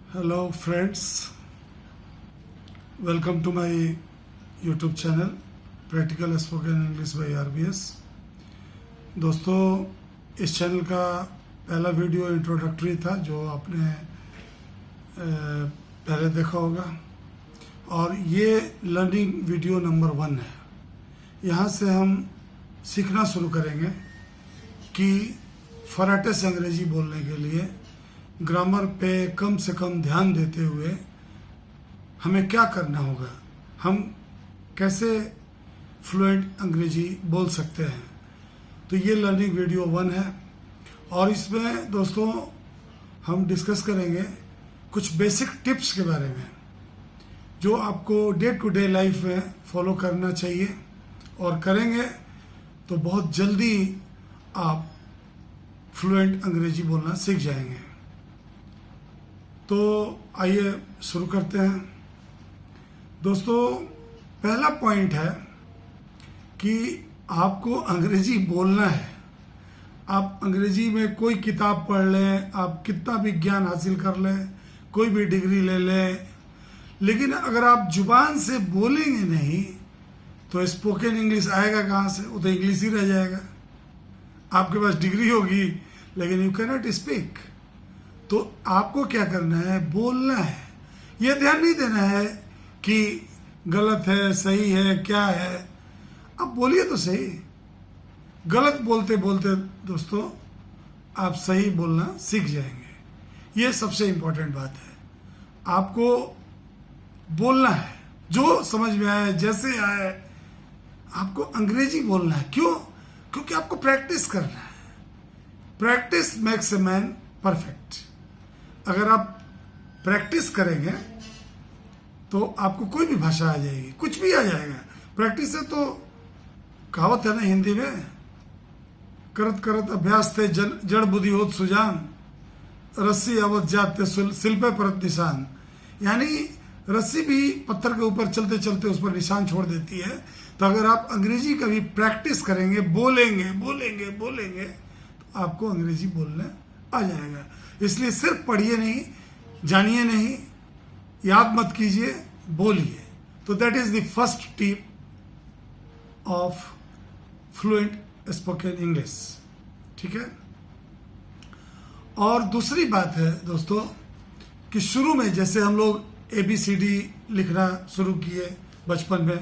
Hello friends, welcome to my YouTube channel Practical Spoken English by RBS। दोस्तों, इस channel का पहला video introductory था जो आपने पहले देखा होगा, और ये लर्निंग वीडियो नंबर 1 है। यहाँ से हम सीखना शुरू करेंगे कि फराटे से अंग्रेजी बोलने के लिए ग्रामर पे कम से कम ध्यान देते हुए हमें क्या करना होगा, हम कैसे फ्लुएंट अंग्रेजी बोल सकते हैं। तो ये लर्निंग वीडियो 1 है, और इसमें दोस्तों हम डिस्कस करेंगे कुछ बेसिक टिप्स के बारे में जो आपको डे टू डे लाइफ में फॉलो करना चाहिए, और करेंगे तो बहुत जल्दी आप फ्लुएंट अंग्रेजी बोलना सीख जाएंगे। तो आइए शुरू करते हैं। दोस्तों, पहला पॉइंट है कि आपको अंग्रेजी बोलना है। आप अंग्रेजी में कोई किताब पढ़ लें, आप कितना भी ज्ञान हासिल कर लें, कोई भी डिग्री ले लें, लेकिन अगर आप जुबान से बोलेंगे नहीं तो स्पोकन इंग्लिश आएगा कहाँ से? वो तो इंग्लिश ही रह जाएगा। आपके पास डिग्री होगी लेकिन यू कैन नॉट स्पीक। तो आपको क्या करना है? बोलना है। ये ध्यान नहीं देना है कि गलत है, सही है, क्या है। आप बोलिए तो सही। गलत बोलते बोलते दोस्तों आप सही बोलना सीख जाएंगे। ये सबसे इंपॉर्टेंट बात है। आपको बोलना है, जो समझ में आए, जैसे आए, आपको अंग्रेजी बोलना है। क्यों? क्योंकि आपको प्रैक्टिस करना है। Practice makes a man perfect. अगर आप प्रैक्टिस करेंगे तो आपको कोई भी भाषा आ जाएगी, कुछ भी आ जाएगा। प्रैक्टिस है तो कहावत है ना हिंदी में, करत करत अभ्यास थे जड़ बुद्धि होत सुजान, रस्सी अवध जाते शिल्पे परत निशान। यानी रस्सी भी पत्थर के ऊपर चलते चलते उस पर निशान छोड़ देती है। तो अगर आप अंग्रेजी का भी प्रैक्टिस करेंगे, बोलेंगे बोलेंगे बोलेंगे, तो आपको अंग्रेजी बोलने आ जाएगा। इसलिए सिर्फ पढ़िए नहीं, जानिए नहीं, याद मत कीजिए, बोलिए। तो that is the first tip of fluent spoken English. ठीक है। और दूसरी बात है दोस्तों कि शुरू में जैसे हम लोग ABCD लिखना शुरू किए बचपन में,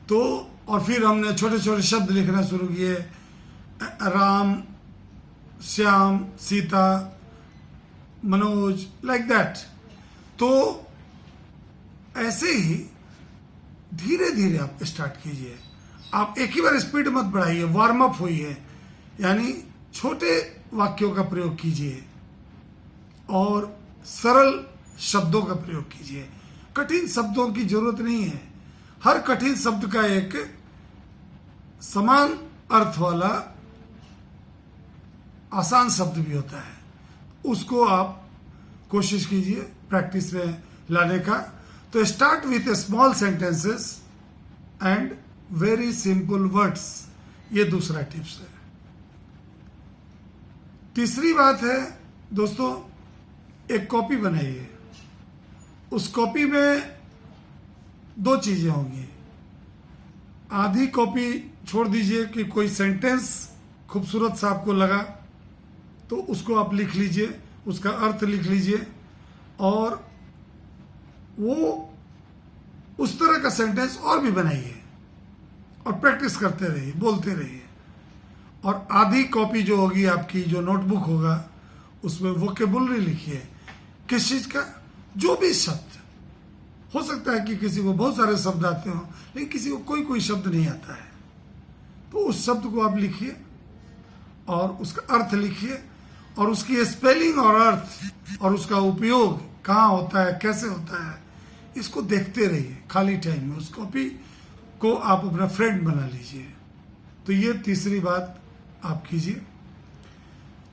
तो और फिर हमने छोटे छोटे शब्द लिखना शुरू किए, राम, श्याम, सीता, मनोज, लाइक दैट। तो ऐसे ही धीरे धीरे आप स्टार्ट कीजिए। आप एक ही बार स्पीड मत बढ़ाइए, वार्म अप होइए, यानी छोटे वाक्यों का प्रयोग कीजिए और सरल शब्दों का प्रयोग कीजिए। कठिन शब्दों की जरूरत नहीं है। हर कठिन शब्द का एक समान अर्थ वाला आसान शब्द भी होता है, उसको आप कोशिश कीजिए प्रैक्टिस में लाने का। तो start with small sentences and very simple words. ये दूसरा टिप्स है। तीसरी बात है दोस्तों, एक कॉपी बनाइए। उस कॉपी में 2 चीजें होंगी। आधी कॉपी छोड़ दीजिए कि कोई सेंटेंस खूबसूरत सा आपको लगा तो उसको आप लिख लीजिए, उसका अर्थ लिख लीजिए, और वो उस तरह का सेंटेंस और भी बनाइए और प्रैक्टिस करते रहिए, बोलते रहिए। और आधी कॉपी जो होगी आपकी, जो नोटबुक होगा, उसमें वोकेबुलरी लिखिए। किस चीज का? जो भी शब्द हो सकता है कि किसी को बहुत सारे शब्द आते हो, लेकिन किसी को कोई कोई शब्द नहीं आता है, तो उस शब्द को आप लिखिए और उसका अर्थ लिखिए, और उसकी स्पेलिंग और अर्थ और उसका उपयोग कहाँ होता है, कैसे होता है, इसको देखते रहिए खाली टाइम में। उस कॉपी को आप अपना फ्रेंड बना लीजिए। तो ये तीसरी बात आप कीजिए।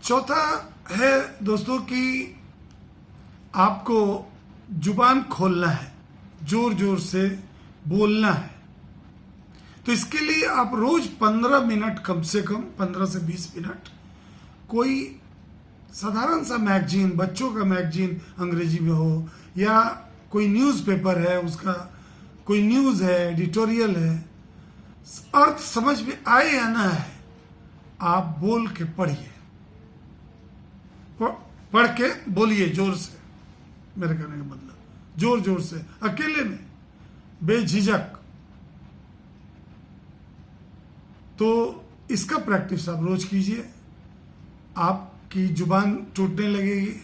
चौथा है दोस्तों कि आपको जुबान खोलना है, जोर जोर से बोलना है। तो इसके लिए आप रोज 15 मिनट, कम से कम 15 से 20 मिनट कोई साधारण सा मैगजीन, बच्चों का मैगजीन अंग्रेजी में हो, या कोई न्यूज़पेपर है, उसका कोई न्यूज़ है, एडिटोरियल है, अर्थ समझ में आए या ना आए, आप बोल के पढ़िए, पढ़ के बोलिए जोर से। मेरे कहने का मतलब जोर जोर से, अकेले में, बेझिझक। तो इसका प्रैक्टिस आप रोज कीजिए, आपकी जुबान टूटने लगेगी,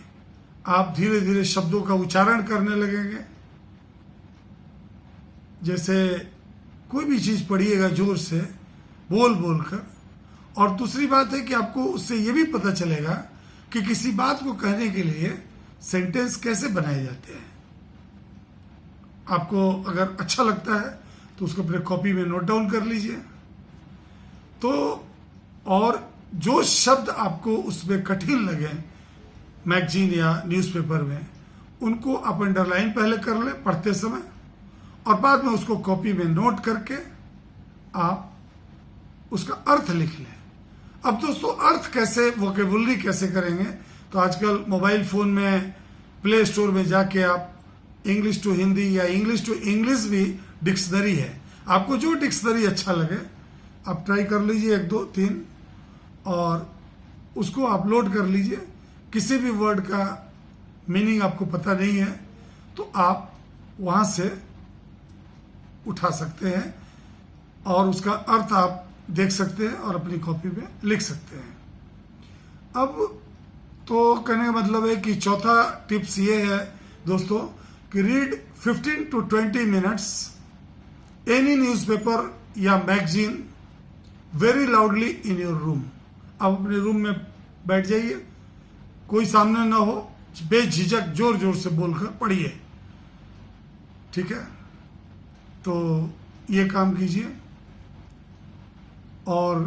आप धीरे धीरे शब्दों का उच्चारण करने लगेंगे। जैसे कोई भी चीज पढ़िएगा जोर से, बोल बोल कर। और दूसरी बात है कि आपको उससे ये भी पता चलेगा कि किसी बात को कहने के लिए सेंटेंस कैसे बनाए जाते हैं। आपको अगर अच्छा लगता है तो उसको अपने कॉपी में नोट डाउन कर लीजिए। तो और जो शब्द आपको उसमें कठिन लगे मैगजीन या न्यूज़पेपर में, उनको आप अंडरलाइन पहले कर लें पढ़ते समय, और बाद में उसको कॉपी में नोट करके आप उसका अर्थ लिख लें। अब दोस्तों अर्थ कैसे, वोकेबुलरी कैसे करेंगे, तो आजकल मोबाइल फ़ोन में प्ले स्टोर में जाके आप इंग्लिश टू हिंदी या इंग्लिश टू इंग्लिश भी डिक्शनरी है। आपको जो डिक्शनरी अच्छा लगे आप ट्राई कर लीजिए, 1 2 3, और उसको अपलोड कर लीजिए। किसी भी वर्ड का मीनिंग आपको पता नहीं है तो आप वहाँ से उठा सकते हैं और उसका अर्थ आप देख सकते हैं और अपनी कॉपी में लिख सकते हैं। अब तो कहने का मतलब है कि चौथा टिप्स ये है दोस्तों कि read 15 to 20 minutes any newspaper या magazine very loudly in your room. आप अपने रूम में बैठ जाइए, कोई सामने ना हो, बेझिझक जोर जोर से बोलकर पढ़िए, ठीक है। तो ये काम कीजिए और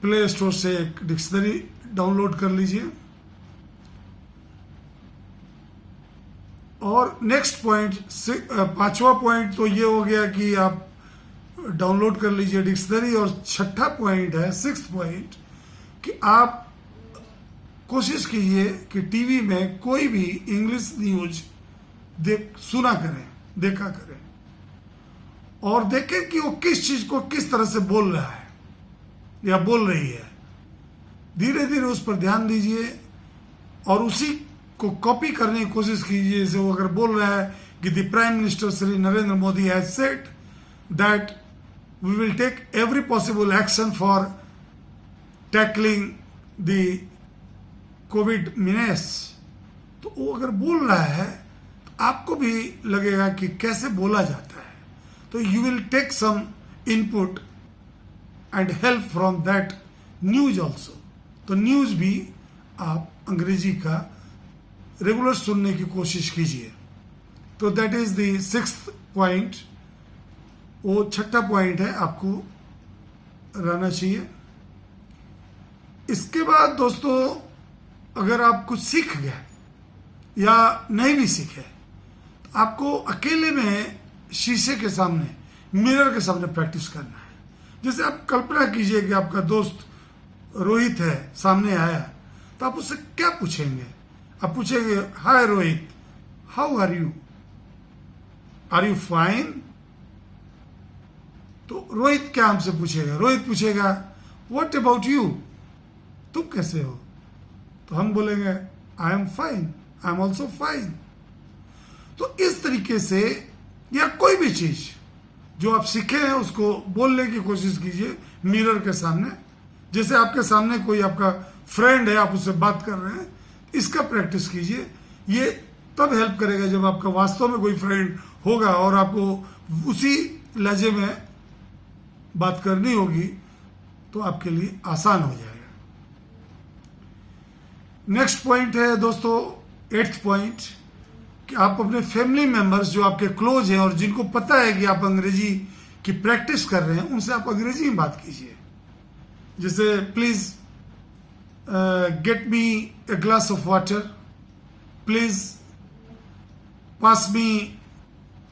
प्ले स्टोर से एक डिक्शनरी डाउनलोड कर लीजिए। और नेक्स्ट पॉइंट, 5वां पॉइंट तो ये हो गया कि आप डाउनलोड कर लीजिए डिक्शनरी। और 6ठा पॉइंट है, 6th पॉइंट, कि आप कोशिश कीजिए कि टीवी में कोई भी इंग्लिश न्यूज सुना करें, देखा करें, और देखें कि वो किस चीज को किस तरह से बोल रहा है या बोल रही है। धीरे धीरे उस पर ध्यान दीजिए और उसी को कॉपी करने की कोशिश कीजिए। जैसे वो अगर बोल रहा है कि the prime minister Shri Narendra Modi has said that we will take every possible action for tackling the covid menace, तो वो अगर बोल रहा है तो आपको भी लगेगा कि कैसे बोला जाता है। तो you will take some input and help from that news also. तो न्यूज भी आप अंग्रेजी का रेगुलर सुनने की कोशिश कीजिए। तो that is the 6th point. वो 6ठा पॉइंट है, आपको रहना चाहिए। इसके बाद दोस्तों अगर आप कुछ सीख गए या नहीं भी सीखे तो आपको अकेले में शीशे के सामने, मिरर के सामने प्रैक्टिस करना है। जैसे आप कल्पना कीजिए कि आपका दोस्त रोहित है, सामने आया, तो आप उससे क्या पूछेंगे? आप पूछेंगे, hi Rohit, how are you fine? तो रोहित क्या हमसे पूछेगा? रोहित पूछेगा, व्हाट अबाउट यू, तुम कैसे हो? तो हम बोलेंगे, I am fine, I am also fine. तो इस तरीके से, या कोई भी चीज जो आप सीखे हैं उसको बोलने की कोशिश कीजिए मिरर के सामने। जैसे आपके सामने कोई आपका फ्रेंड है, आप उससे बात कर रहे हैं, इसका प्रैक्टिस कीजिए। ये तब हेल्प करेगा जब आपका वास्तव में कोई फ्रेंड होगा और आपको उसी लहजे में बात करनी होगी, तो आपके लिए आसान हो जाएगा। नेक्स्ट पॉइंट है दोस्तों 8th पॉइंट, कि आप अपने फैमिली मेंबर्स जो आपके क्लोज हैं और जिनको पता है कि आप अंग्रेजी की प्रैक्टिस कर रहे हैं, उनसे आप अंग्रेजी में बात कीजिए। जैसे please get me a glass of water, please pass me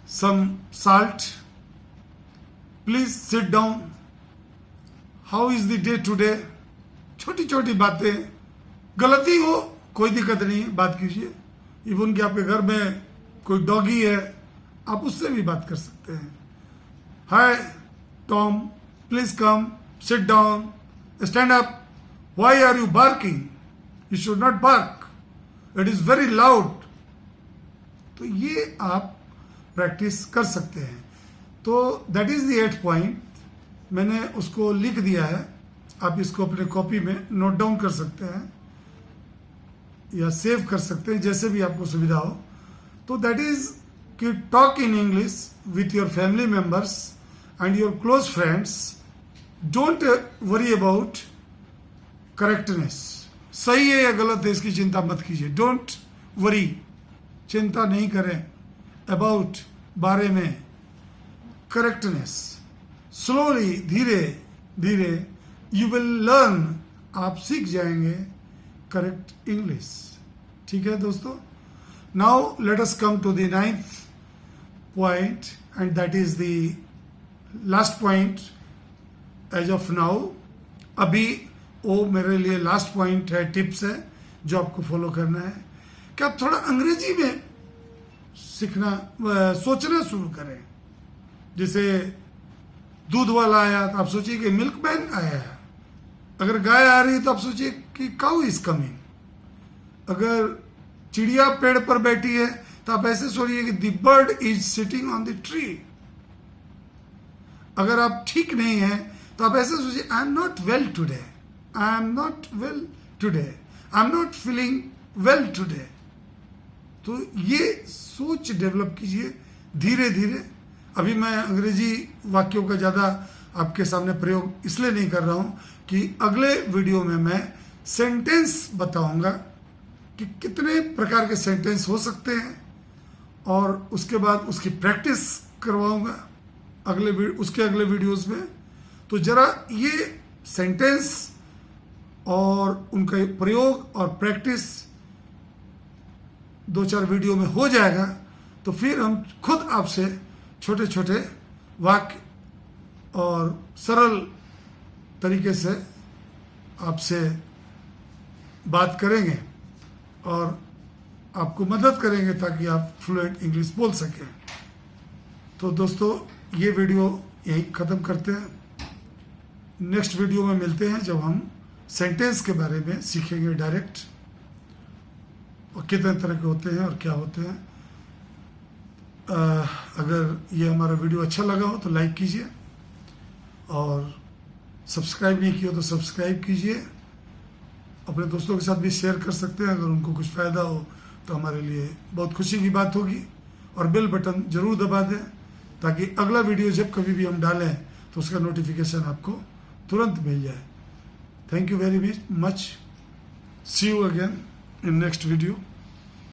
some salt, please sit down, how is the day today. छोटी छोटी बातें गलती हो कोई दिक्कत नहीं है, बात कीजिए। इवन कि आपके घर में कोई डॉगी है, आप उससे भी बात कर सकते हैं। Hi Tom, please come, sit down, stand up, why are you barking, you should not bark, it is very loud. तो ये आप प्रैक्टिस कर सकते हैं। तो that is the 8th point, मैंने उसको लिख दिया है, आप इसको अपने कॉपी में नोट डाउन कर सकते हैं या सेव कर सकते हैं, जैसे भी आपको सुविधा हो। तो दैट इज कि talk in English with your family members and your close friends, don't worry about correctness. सही है या गलत है इसकी चिंता मत कीजिए, डोंट वरी, चिंता नहीं करें अबाउट, बारे में, करेक्टनेस। स्लोली, धीरे धीरे, यू विल लर्न, आप सीख जाएंगे करेक्ट इंग्लिश। ठीक है दोस्तों, now let us come to the 9th point and that is the last point as of now. अभी वो मेरे लिए लास्ट पॉइंट है, टिप्स है जो आपको फॉलो करना है कि आप थोड़ा अंग्रेजी में सीखना, सोचना शुरू करें। जैसे दूध वाला आया तो आप सोचिए कि मिल्कमैन आया है, अगर गाय आ रही है तो आप सोचिए कि काउ इज कमिंग, अगर चिड़िया पेड़ पर बैठी है तो आप ऐसे सोचिए कि the bird is sitting on the tree. अगर आप ठीक नहीं है तो आप ऐसे सोचिए I am not well today, I am not well today, I am not feeling well today. तो ये सोच डेवलप कीजिए धीरे धीरे। अभी मैं अंग्रेजी वाक्यों का ज़्यादा आपके सामने प्रयोग इसलिए नहीं कर रहा हूँ कि अगले वीडियो में मैं सेंटेंस बताऊंगा कि कितने प्रकार के सेंटेंस हो सकते हैं, और उसके बाद उसकी प्रैक्टिस करवाऊंगा उसके अगले वीडियोस में। तो जरा ये सेंटेंस और उनका प्रयोग और प्रैक्टिस 2-4 वीडियो में हो जाएगा, तो फिर हम खुद आपसे छोटे छोटे वाक्य और सरल तरीके से आपसे बात करेंगे और आपको मदद करेंगे ताकि आप फ्लुएंट इंग्लिश बोल सकें। तो दोस्तों, ये वीडियो यहीं ख़त्म करते हैं। नेक्स्ट वीडियो में मिलते हैं जब हम सेंटेंस के बारे में सीखेंगे डायरेक्ट, और कितने तरह के होते हैं और क्या होते हैं। अगर ये हमारा वीडियो अच्छा लगा हो तो लाइक कीजिए, और सब्सक्राइब नहीं किया तो सब्सक्राइब कीजिए। अपने दोस्तों के साथ भी शेयर कर सकते हैं, अगर उनको कुछ फ़ायदा हो तो हमारे लिए बहुत खुशी की बात होगी। और बेल बटन ज़रूर दबा दें ताकि अगला वीडियो जब कभी भी हम डालें तो उसका नोटिफिकेशन आपको तुरंत मिल जाए। Thank you very much, see you again in next video.